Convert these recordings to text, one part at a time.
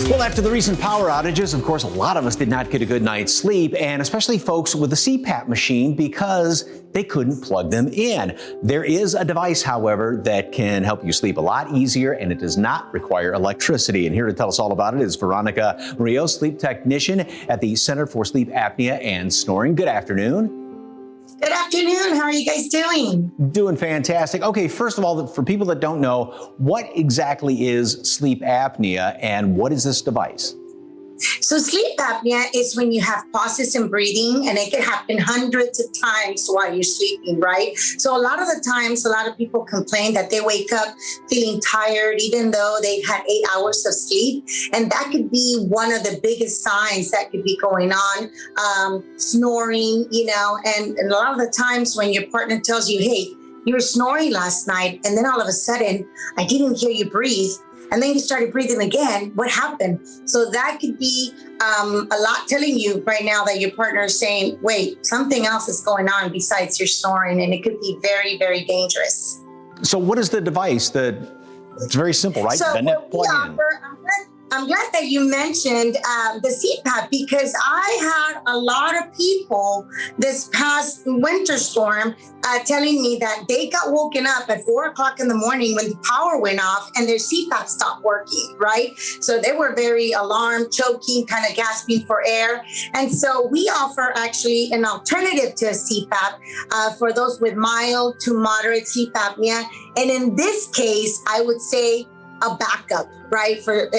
Well, after the recent power outages, of course, a lot of us did not get a good night's sleep, and especially folks with a CPAP machine because they couldn't plug them in. There is a device, however, that can help you sleep a lot easier, and it does not require electricity. And here to tell us all about it is Veronica Murillo, sleep technician at the Center for Sleep Apnea and Snoring. Good afternoon. Good afternoon. How are you guys doing? Doing fantastic. Okay, first of all, for people that don't know, what exactly is sleep apnea and what is this device? So sleep apnea is when you have pauses in breathing, and it can happen hundreds of times while you're sleeping, right? So a lot of the times, a lot of people complain that they wake up feeling tired, even though they've had 8 hours of sleep. And that could be one of the biggest signs that could be going on, snoring, and a lot of the times when your partner tells you, hey, you were snoring last night, and then all of a sudden, I didn't hear you breathe. And then you started breathing again. What happened? So that could be a lot telling you right now that your partner is saying, wait, something else is going on besides your snoring, and it could be very, very dangerous. So what is the device? It's very simple, right? So I'm glad that you mentioned the CPAP, because I had a lot of people this past winter storm telling me that they got woken up at 4 o'clock in the morning when the power went off and their CPAP stopped working, right? So they were very alarmed, choking, kind of gasping for air. And so we offer actually an alternative to a CPAP for those with mild to moderate sleep apnea. And in this case, I would say a backup, right? For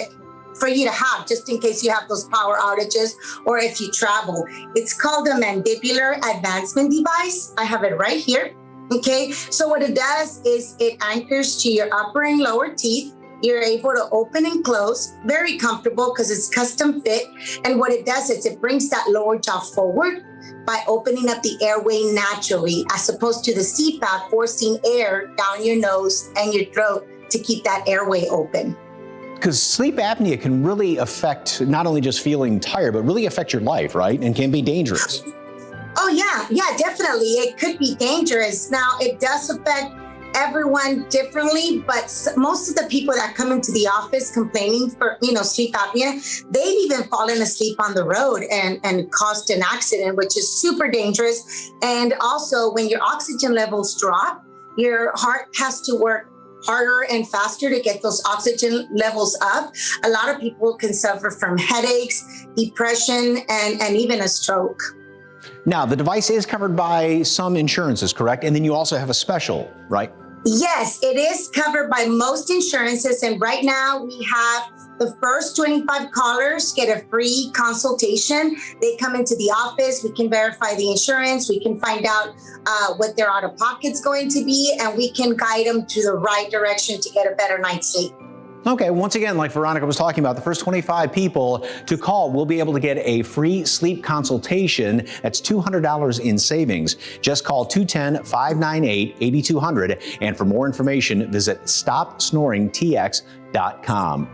you to have, just in case you have those power outages or if you travel. It's called a mandibular advancement device. I have it right here. Okay, so what it does is it anchors to your upper and lower teeth. You're able to open and close, very comfortable because it's custom fit. And what it does is it brings that lower jaw forward by opening up the airway naturally, as opposed to the CPAP forcing air down your nose and your throat to keep that airway open. Because sleep apnea can really affect not only just feeling tired, but really affect your life, right? And can be dangerous. Oh, yeah, definitely. It could be dangerous. Now, it does affect everyone differently, but most of the people that come into the office complaining for, sleep apnea, they've even fallen asleep on the road and caused an accident, which is super dangerous. And also, when your oxygen levels drop, your heart has to work harder and faster to get those oxygen levels up. A lot of people can suffer from headaches, depression, and even a stroke. Now, the device is covered by some insurances, correct? And then you also have a special, right? Yes, it is covered by most insurances. And right now we have the first 25 callers get a free consultation. They come into the office. We can verify the insurance. We can find out what their out-of-pocket's going to be, and we can guide them to the right direction to get a better night's sleep. Okay, once again, like Veronica was talking about, the first 25 people to call will be able to get a free sleep consultation. That's $200 in savings. Just call 210-598-8200. And for more information, visit StopSnoringTX.com.